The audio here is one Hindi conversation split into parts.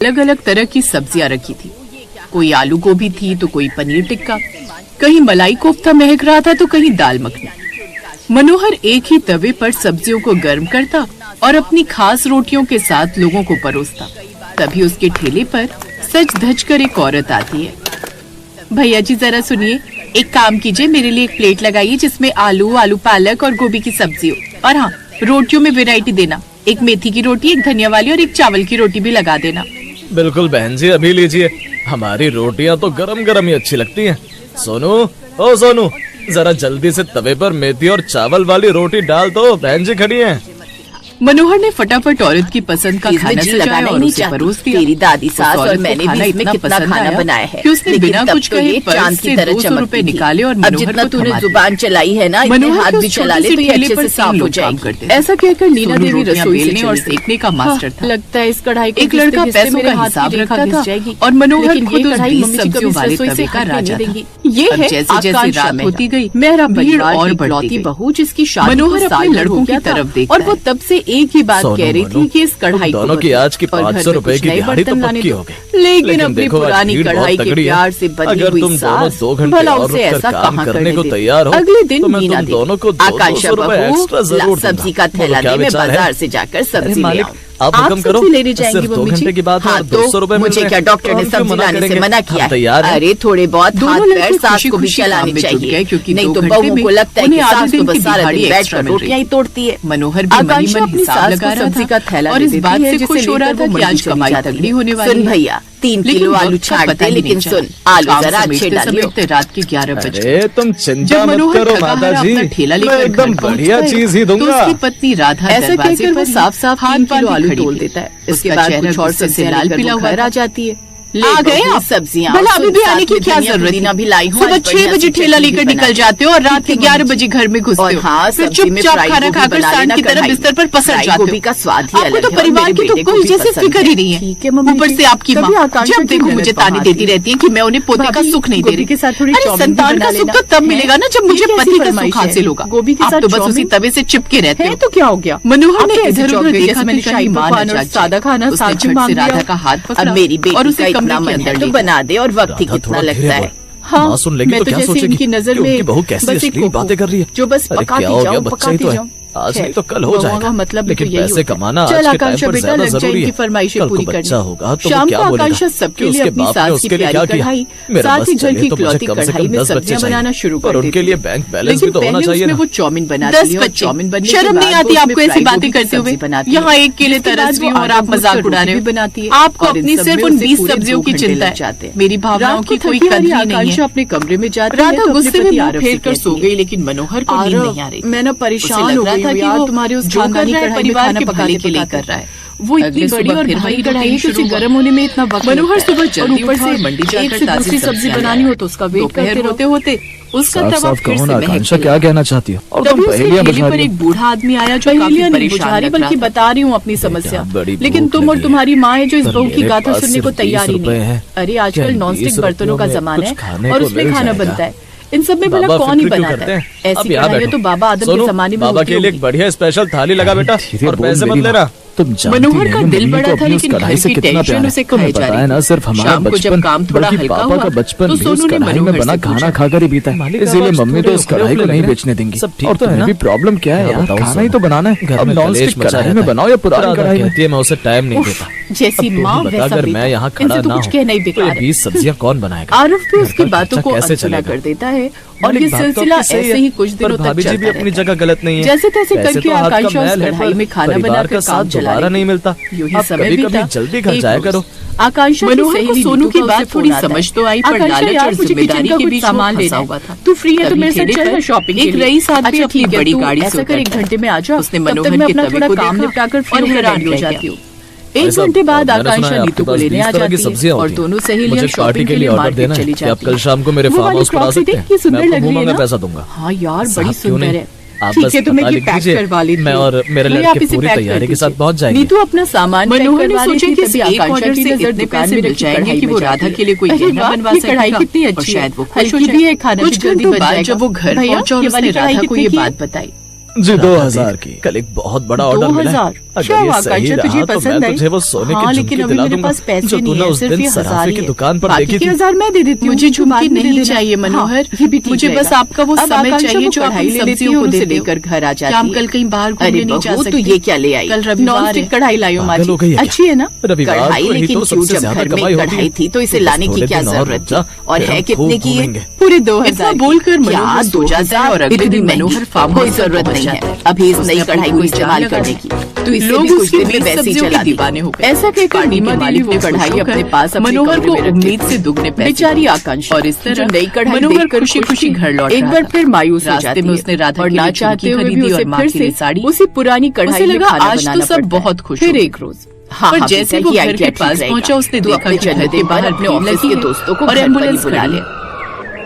अलग अलग तरह की सब्जियां रखी थी। कोई आलू गोभी थी तो कोई पनीर टिक्का, कहीं मलाई कोफ्ता महक रहा था तो कहीं दाल मखनी। मनोहर एक ही तवे पर सब्जियों को गर्म करता और अपनी खास रोटियों के साथ लोगों को परोसता। तभी उसके ठेले पर सज धज कर एक औरत आती है। भैया जी जरा सुनिए, एक काम कीजिए, मेरे लिए एक प्लेट लगाइए जिसमें आलू, आलू पालक और गोभी की सब्जी हो, और हाँ, रोटियों में वैरायटी देना, एक मेथी की रोटी, एक धनिया वाली और एक चावल की रोटी भी लगा देना। बिल्कुल बहन जी, अभी लीजिए। हमारी रोटियां तो गरम गरम ही अच्छी लगती हैं। सोनू, ओ सोनू, जरा जल्दी से तवे पर मेथी और चावल वाली रोटी डाल दो, बहन जी खड़ी हैं। मनोहर ने फटाफट औरत की पसंद का खाना सजाया और उसे परोस दिया। तेरी दादी सास और मैंने भी इसमें कितना खाना बनाया है कि उसने बिना कुछ कहे पर्स से 200 रुपए निकाले और अब जितना तूने जुबान चलाई है ना, इतने हाथ भी चला ले तो ये अच्छे से साफ हो जाएगी। ऐसा कहकर नीना देवी रसोई से और सेकने का मास्टर था। लगता है इस कढ़ाई एक लड़का पैसों का हिसाब रखता था और मनोहर खुद उस 20 सब्जियों वाले तवे का राजा था। ये है जैसे जैसे रात होती गई, मेरा भीड़ और बढ़ती बहू जिसकी शादी मनोहर अपने लड़कों की तरफ देखता और वो तब से एक ही बात कह रही थी कि इस कढ़ाई दोनों की आज की 500 रुपए की दिहाड़ी तो पक्की हो गई। लेकिन अपनी पुरानी कढ़ाई के प्यार से बनी हुई सास भला उसे ऐसा कहाँ करने को तैयार हो। अगले दिन तो मीना दोनों को आकांक्षा बहू सब्जी का थैला ले, मैं बाजार से जाकर सब्जी ले आऊं। आप हुक्म करो, लेने जाएंगी सिर्फ 2 घंटे की बात है। हाँ, 200 रुपए मुझे क्या डॉक्टर ने सब्जी लाने से मना किया है? अरे थोड़े बहुत हाथ पैर सास को भी चलाने चाहिए, नहीं तो बहू को लगता है कि सास तो बस सारा दिन बैठकर रोटियां ही तोड़ती है। मनोहर भी मनी मन हिसाब लगा रहा का थैला और इस बात से खुश हो रहा था कि आज कमाई तगड़ी होने वाली है। सुन भैया, 3 किलो आलू छाट दे, लेकिन सुन आलू जरा अच्छे डालियो। रात के 11 बजे अरे तुम चिंता मत करो माता जी, ठेला मैं लेकर एकदम बढ़िया चीज ही दूंगा। उसकी पत्नी राधा ऐसा कहकर वो साफ साफ 3 किलो आलू तोड़ देता है। उसके बाद कुछ और सब्जियां लाल लेकर पीला वो घर आ जाती है। आ गए आप सब्जियां, भला अभी भी आने की क्या जरूरत है? भी लाई हूँ। सुबह 6 बजे ठेला लेकर निकल जाते हो और रात के 11 बजे घर में घुसते हो। हाँ, फिर चुपचाप खाना खाकर सांड की तरह बिस्तर पर पसर जाते हो। का स्वाद ही आपको तो परिवार की तो कोई जैसे फिक्र ही नहीं है। ऊपर से आपकी माँ जब देखो मुझे ताने देती रहती है कि मैं उन्हें पोते का सुख नहीं दे रही। अरे संतान का सुख तो तब मिलेगा ना जब मुझे पति का सुख हासिल होगा। गोभी के साथ तो बस उसी तवे से चिपके रहते हो। तो क्या हो गया? मनोहर ने इधर उधर देखा, मैंने कहा ईमान सादा खाना साथ में मांग राधा का हाथ पकड़ा मेरी बेटी और उसे कमरे के अंदर बना दे और वक्त ही कितना लगता है। हाँ, सुन लेगी तो क्या सोचेगी? इनकी नजर में उनकी बहू कैसी अश्लील बातें कर रही है जो बस पकाती जाओ पकाती जाओ। आज नहीं तो कल हो जाएगा, मतलब लेकिन पैसे कमाना आज के टाइम पर ज्यादा जरूरी है। फरमाइशें पूरी बच्चा होगा तो शाम क्या को बोलेगा? आकांक्षा सबके लिए अपनी सास की प्यारी कढ़ाई, साथ ही घर की इकलौती कढ़ाई में सब्जियां बनाना शुरू कर देती है। उनके लिए बैंक बैलेंस भी तो होना चाहिए ना। वो चाउमीन बनाती है। 10 चाउमीन बनने शर्म नहीं आती आपको ऐसी बातें करते हुए? यहाँ एक केले तरस रही हूँ और आप मजाक उड़ा रहे हो। बनाती है आपको अपनी सिर्फ उन 20 सब्जियों की चिंता है, मेरी भावनाओं की कोई कदर ही नहीं है। अपने कमरे में जाती राधा गुस्से में मुंह फेर कर सो गई, लेकिन मनोहर को नींद नहीं आ रही। मैं ना परेशान हो गई यार, तुम्हारे उस खानदानी कढ़ाई परिवार के भले के लिए कर रहा है। वो इतनी बड़ी और भारी कढ़ाई है कि उसे गर्म होने में इतना वक्त मनोहर सुबह जल्दी ऊपर उठा से और मंडी एक जाकर से ताजी दूसरी सब्जी बनानी हो तो उसका वेट करते होते होते उसका तवा फिर से आकांक्षा महकने क्या कहना चाहती हो? और तुम लगा। पहेलियां तभी बुझा उसके ठेले पर रही एक बूढ़ा आदमी आया जो काफी परेशान लग बल्कि रहा था। बता रही हूँ अपनी समस्या। बड़ी लेकिन भूख तुम और लगी तुम्हारी माँ है जो इस पर बहू की मेरे गाथा पास सुनने को सिर्फ तैयार ही 20 रुपए नहीं हैं। अरे आजकल क्या नॉन 20 स्टिक बर्तनों का रुपयों में जमाना कुछ खाने है और को उसमें मिल खाना जाएगा। बनता है। इन सब में भला बाबा कौन ही फिक्र क्यों बनाता करते है? हैं? ऐसी अब यहाँ कढ़ाइयाँ बैठो। तो बाबा आदम के जमाने में बाबा होती के लिए एक बढ़िया स्पेशल थाली लगा बेटा, और पैसे मत लेना। तुम मनोहर का दिल बड़ा था, लेकिन घर की टेंशन उसे खाए जा रही ना। सिर्फ हमारा शाम को जब बचपन काम थोड़ा बल्कि हल्का पापा हुआ का बचपन तो भी सोनू उस ने कढ़ाई में मनोहर बना से खाना पूछा। खाकर ही बीता है। इसीलिए मम्मी तो इस कढ़ाई को नहीं बेचने देंगी। सब ठीक और तो है तुम्हें ना? भी प्रॉब्लम क्या है यार? खाना ही तो बनाना है। अब नॉन स्टिक कढ़ाई में बनाओ या पुरानी कढ़ाई में? कहती है मैं उसे टाइम नहीं देता। जैसी माँ वैसा अगर मैं यहाँ खड़ा इनसे तो ना कुछ हूँ कहना ही तो ये बेकार है। 20 सब्जियाँ कौन बनाएगा? आरफ भी उसकी घर का बातों को खर्चा कैसे अनसुना चलेगा? कर देता है और मालिक ये बात तो सिलसिला आपकी सही ऐसे है, ही कुछ दिनों पर तक भाभी जी भी चलता अपनी रहता जगह गलत नहीं है। जैसे तैसे वैसे करके तो हाथ का आकांक्षा उस मैल है, कढ़ाई पर में खाना परिवार बनाकर का काम साथ चला दोबारा रही नहीं मिलता। यूं ही अब समय कभी-कभी बीता। जल्दी घर एक जाया रोज करो। आकांक्षा की मनोहर को सहेली सोनू नीतू की का बात उससे थोड़ी फोन आता है। समझ तो आई, पर आकांक्षा लालच यार और मुझे जिम्मेदारी किचन का के कुछ बीच सामान वो लेना फंसा हुआ हुआ था। था। तू फ्री है तो तभी मेरे साथ ठेले चल पर ना शॉपिंग एक रईस आदमी अच्छा अपनी ठीक है, बड़ी तू गाड़ी से ऐसा कर उतरता 1 घंटे में आ जा। उसने तब तक मनोहर मैं के अपना तवे थोड़ा को काम देखा निपटाकर और फ्री होकर हैरान रेडी हो रह गया। जाती हूँ। भाई 1 साहब, घंटे बाद मैंने सुना आकांक्षा है नीतू आपके को पास लेने 20 आ तरह की जाती है सब्जियां और होती हैं। दोनों सहेलियां मुझे शॉपिंग पार्टी के के लिए लिए ऑर्डर मार्केट देना चली है कि आप जाती कल शाम को मेरे वो फार्म वाली हाउस पर आ क्रॉकरी सकते देख हैं। के सुंदर मैं लग आपको रही मुंह है में ना? पैसा दूंगा। हाँ यार बड़ी साहब, क्यों सुंदर नहीं? है। आप ठीक बस है तो मैं पता ये लिख पैक दीजिए। करवा लेती मैं हूँ। और मेरे भैया, आप लड़के इसे पूरी पैक कर तैयारी के दीजिए। साथ पहुंच जाएंगे। नीतू अपना सामान मनोहर ने पैक सोचा करवा कि रही थी, इस तभी एक आकांक्षा ऑर्डर की से नजर इतने दुकान पैसे में मिल रखी जाएंगे कढ़ाई कि में वो जाती राधा है। के लिए कोई अरे गहना वाह, बनवा ये सकेगा कढ़ाई कितनी और अच्छी शायद वो है। खुश हो हल्की भी जाए। है, खाना भी कुछ जल्दी घंटों बन बाद जाएगा। जब वो घर भैया, पहुंचा और ये उसने वाली कढ़ाई राधा को कितनी ये की है? बात बताई जी 2000 की। कल एक बहुत बड़ा ऑर्डर मिला है। 2000? अगर क्या ये हुआ, सही आकांक्षा, तुझे रहा तो पसंद मैं आई? तुझे वो सोने हाँ, की लेकिन झुमकी अभी दिला मेरे दूंगा पास पैसे जो नहीं तूने है, उस सिर्फ दिन ये 1000 सराफी ही की है। दुकान पर बाकी देखी के थी। 1000 मैं दे देती हूँ। मुझे जो बाद झुमकी में दे नहीं देना। चाहिए मनोहर। हाँ, ये भी ठीक मुझे बस रहेगा। आपका वो अब समय आकांक्षा चाहिए वो जो आप कढ़ाई इन ले लेती सब्जियों है को और उसे दे दो। लेकर घर आ जाती क्या हम है। कल कहीं बाहर अरे घूमने नहीं जा बहू, सकते? तो ये क्या ले आई? कल रविवार नॉन है। स्टिक कढ़ाई लायो पागल माजी। हो गई है क्या? अच्छी है ना? रविवार कढ़ाई को ही लेकिन तो क्यों सबसे जब ज्यादा घर में कमाई होती कढ़ाई है। थी तो इसे बस लाने की थोड़े क्या दिन और जरूरत रुक जा, थी? और फिर है हम कितने खूब की है? घूमेंगे। पूरे इतना 2000 बोलकर क्या मनोहर सो जाता है और अगले दिन मनोहर फार्म कोई हाउस तक जरूरत पहुंच नहीं जाता है है। अभी इस उसने नई अपनी कढ़ाई को पूरी इस्तेमाल जान करने लगा की। तो इसे लोग भी कुछ उसकी दिन में 20 वैसे ही सब्जियों के चला दी। दीवाने हो गए। ऐसा कहकर पार्टी के नीमा देवी मालिक वो ने कढ़ाई खुश अपने होकर पास अपने मनोहर कमरे को में रख उम्मीद दी। से दुगने पैसे बेचारी दिए। आकांक्षा और इस तरह जो नई कढ़ाई मनोहर देखकर खुशी खुशी घर लौट एक रहा बार था। फिर मायूस हो रास्ते जाती में है। उसने राधा और के ना लिए चाहते झुमकी हुए भी खरीदी उसे और माँ फिर के लिए से साड़ी। उसी पुरानी कढ़ाई उसे में लगा खाना आज तो बनाना सब पड़ता है। बहुत खुश फिर होंगे। एक रोज हाँ, पर हाँ, जैसे पिता वो की घर आइडिया के ठीक पास रहेगा। पहुंचा उसने तू देखा अपने कि घर जन्मदिन के पर बाहर अपने भीड़ ऑफिस लगी के है दोस्तों को और घर पर ही एम्बुलेंस बुला खड़ी ले। है।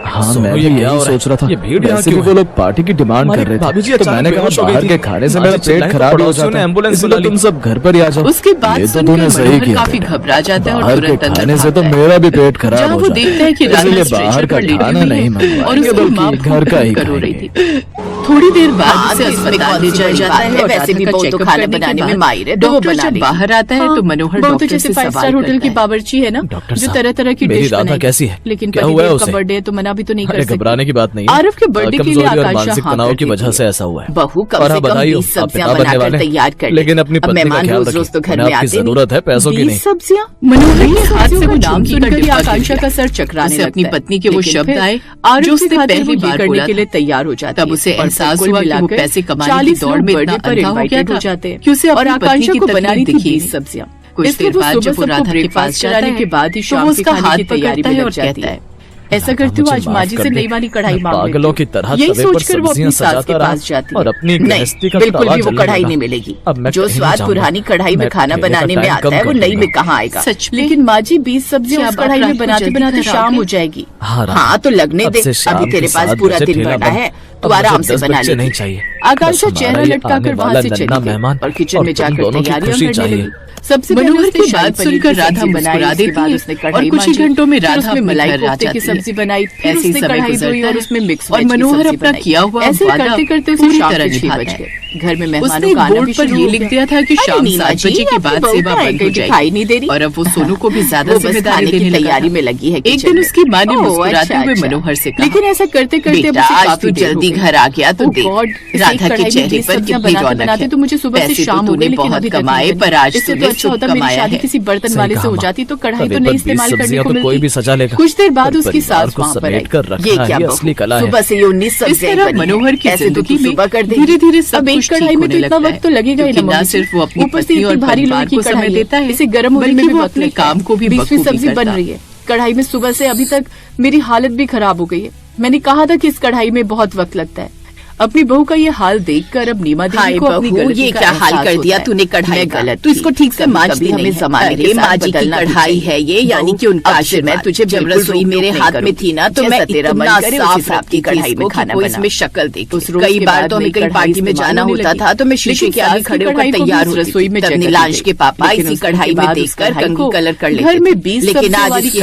हाँ सोनू, मैं ये भी क्या हो यही रहा है? सोच रहा था। ये भीड़ यहाँ वैसे भी क्यों वो है? लोग पार्टी की डिमांड कर रहे भाभी जी थे तो अचानक मैंने कहा बेहोश हो गई बाहर थी। के खाने से माँ जी मेरा पेट चिल्लाई तो खराब हो पड़ोसियों जाता ने है। एम्बुलेंस इसलिए बुला ली। तुम सब घर पर ही आ जाओ। उसके बाद ये तो सुनकर तूने सही मनोहर किया काफी बेटा। घबरा जाता है और बाहर के तुरंत अंदर खाने से तो भागता है। मेरा भी पेट खराब जहाँ हो वो जाता देखता है कि राधा इसलिए स्ट्रेचर बाहर का पर लेटी खाना हुई नहीं है मंगवाएंगे और उसकी माँ बल्कि घर का ही रो रही खाएंगे। थी। थोड़ी देर बाद हाँ, उसे तो इसमें अस्पताल कौन ले सी जाया बड़ी जाता बात है है? और वैसे राधा भी का बहू तो चेकअप खाना करने के बनाने में बाद माहिर है, तो वो डॉक्टर बना जब लेगी। बाहर आता है तो मनोहर बहुत डॉक्टर जैसे से 5 सवाल स्टार होटल की करता है। बावर्ची है ना डॉक्टर जो साहब, तरह तरह की मेरी डिश राधा बनाएगी। कैसी है? लेकिन क्या हुआ है पतिदेव का उसे? बर्थडे है तो मना भी तो नहीं कर अरे सकती। घबराने की बात नहीं है। आरव के बर्थडे के लिए कमजोरी और आकांक्षा मानसिक हाँ तनाव कर की वजह देती से है। ऐसा हुआ है। बहू कम और से हाँ, कम बधाई हो, 20 आप सब्जियां पिता बनने बनाकर वाले हैं। तैयार कर ले। लेकिन अपनी अब पत्नी का मेहमान ख्याल रोज रोज तो रखिए। घर उन्हें में आपकी आते नहीं। जरूरत है, पैसों की 20 नहीं। सब्जियां मनोहर के हाथ से वो नाम नाम सुनकर सुनकर ही आकांक्षा का सर चकराने उसे लगता अपनी है। पत्नी के वो लेकिन शब्द फिर आए आरव जो के उसने खातिर पहली वो ये बार करने बोला के लिए था। तैयार हो जाती तब है। उसे और एहसास कुल हुआ कि वो मिलाकर पैसे कमाने की 40 दौड़ लोग में इतना बर्थडे पर अंधा हो गया इनवाइटेड हो था जाते हैं कि उसे और अपनी पत्नी आकांक्षा की को तकलीफ बनानी थी दिखी 20 नहीं। सब्जियां। कुछ इसलिए देर वो बाद सुबह जब वो सबको राधा के ब्रेकफास्ट पास जाता कराने है के बाद ही तो शाम वो के उसका खाने हाथ की तैयारी पकड़ता में है लग और जाती कहता है। है ऐसा राधा, करती हूँ मुझे आज माफ माँ जी कर से दे। नई वाली कढ़ाई मैं मांग लेती पागलों हूँ। की तरह यही तवे पर सोचकर वो अपनी सब्जियां सास के सजाता पास रहा जाती और है। अपनी नहीं, गृहस्थी का बिल्कुल तवा भी वो जलने कढ़ाई लगा। नहीं मिलेगी। अब मैं जो कहीं नहीं स्वाद जाऊंगा। पुरानी कढ़ाई में मैं खाना ठेले का बनाने में टाइम आता कम है वो कर नई में दूंगा। कहाँ आएगा। सच में? लेकिन माँ जी 20 सब्जियां क्या उस बात कढ़ाई रात में को बनाते जल्दी बनाते घर आ शाम गए? हो जाएगी। हाँ, राधा, हाँ तो लगने अब दे, से शाम अभी के तेरे पास 7 पूरा बजे दिन ठेला भरना बंद। है अब तो मुझे आराम से 10 बना बच्चे नहीं लेगी। चाहिए। आकांक्षा बस चेहरा हमारा ये लटका कर आने वहाँ वाला से चली नन्हा गई मेहमान और किचन और में तुम जाकर दोनों की तैयारियां खुशी करने चाहिए। लगी। सबसे पहले मनोहर उसने की शाही बात पनीर सुनकर की राधा सब्जी बनाई, मुस्कुरा उसके देती बाद है उसने और कढ़ाई कुछ ही मांजी, घंटों में फिर राधा उसमें अपने मलाई घर आ कोफ्ते की जाती है। सब्जी बनाई, फिर ऐसे ही उसने समय कढ़ाई धोई गुजरता और है उसमें मिक्स और वेज की मनोहर सब्जी अपना बनाई। किया हुआ ऐसे वादा करते करते पूरी उसे शाम तरह के 6 निभाता बज है। गए। घर में उसने मेहमानों एक का आना बोर्ड भी पर शुरू ये हो लिख गया। दिया था कि अरे शाम नीमा 7 जी, बजे के आपकी बाद बहू सेवा कहाँ है? बंद हो कहीं दिखाई नहीं दे जाएगी रही। और अब वो सोनू को भी ज्यादा वो बस जिम्मेदारी खाने की देने लगा तैयारी था। में लगी है एक किचन दिन में। उसकी माँ ने ओह, मुस्कुराते हुए अच्छा। मनोहर से कहा, लेकिन ऐसा करते करते अब बेटा उसे आज काफी तू देर हो जल्दी गई। घर आ गया तो Oh देख God, इस राधा एक के कढ़ाई में चेहरे 20 पर सब्जियां कितनी बनाते रौनक बनाते है। तो मुझे सुबह से पैसे तो शाम हो तूने गई लेकिन बहुत अभी तक कमाए, नहीं बनी। पर आज इससे तूने तो अच्छा सुख होता मेरी कमाया शादी है। किसी बर्तन सही वाले कहा से हो माँ। जाती तो कढ़ाई तवे तो पर नहीं 20 इस्तेमाल करने सब्जियां को तो कोई भी मिलती। सजा लेगा। कुछ देर बाद पर उसकी परिवार सास को वहाँ पर समेट कर आई। रखना ये क्या ही बहू, असली कला है। सुबह से ये 19 इस सब्जियां तरह बनी हैं। मनोहर की ऐसे तो तू जिंदगी में सुबह कर देगी। धीरे-धीरे सब अब एक कुछ कढ़ाई ठीक में तो होने इतना लगता वक्त तो है, लगेगा ही क्योंकि ना ना मम्मी। सिर्फ वो अपनी ऊपर से पत्नी इतनी और भारी लोहे परिवार की को समय कढ़ाई देता है, इसे गर्म होने में बल्कि भी वो वक्त अपने लगता है। काम को भी 20वीं बखूबी सब्जी बन करता। रही है। कढ़ाई में सुबह से अभी तक मेरी हालत भी खराब हो गई है। मैंने कहा था कि इस कढ़ाई में बहुत वक्त लगता है। अपनी बहू का ये हाल देखकर अब नीमा देवी को अपनी गलती ये का क्या हाल एहसास कर दिया होता है। तूने कढ़ाई मैं का? गलत तू इसको थी। ठीक से कभी मांजती कभी नहीं हमें है। जमाने के अरे साथ माँ जी की बदलना भी कढ़ाई चाहिए। है ये, यानी बहू, कि उनका अब से मैं आशीर्वाद। तुझे जब बिल्कुल रसोई रोक मेरे नहीं हाथ में करूंगी। थी ना तो जैसा मैं तेरा मन इतना करे साफ उसी हिसाब रखती की थी कढ़ाई में इसको कि खाना कोई बना। इसमें शक्ल देखे। उस रोज कई के बार बाद तो हमें नई कहीं कढ़ाई पार्टी में इस्तेमाल जाना होने होता लगी। था तो मैं शीशे लेकिन के आगे सास खड़े की होकर कढ़ाई को भी तैयार उस होती रसोई में थी। तब जगह दी नीलांश गई। के पापा लेकिन इसी उसके कढ़ाई में बाद उस देखकर कढ़ाई कंघी को कलर कर घर लेते में थे। 20 लेकिन सब्जियों आज वाली इसकी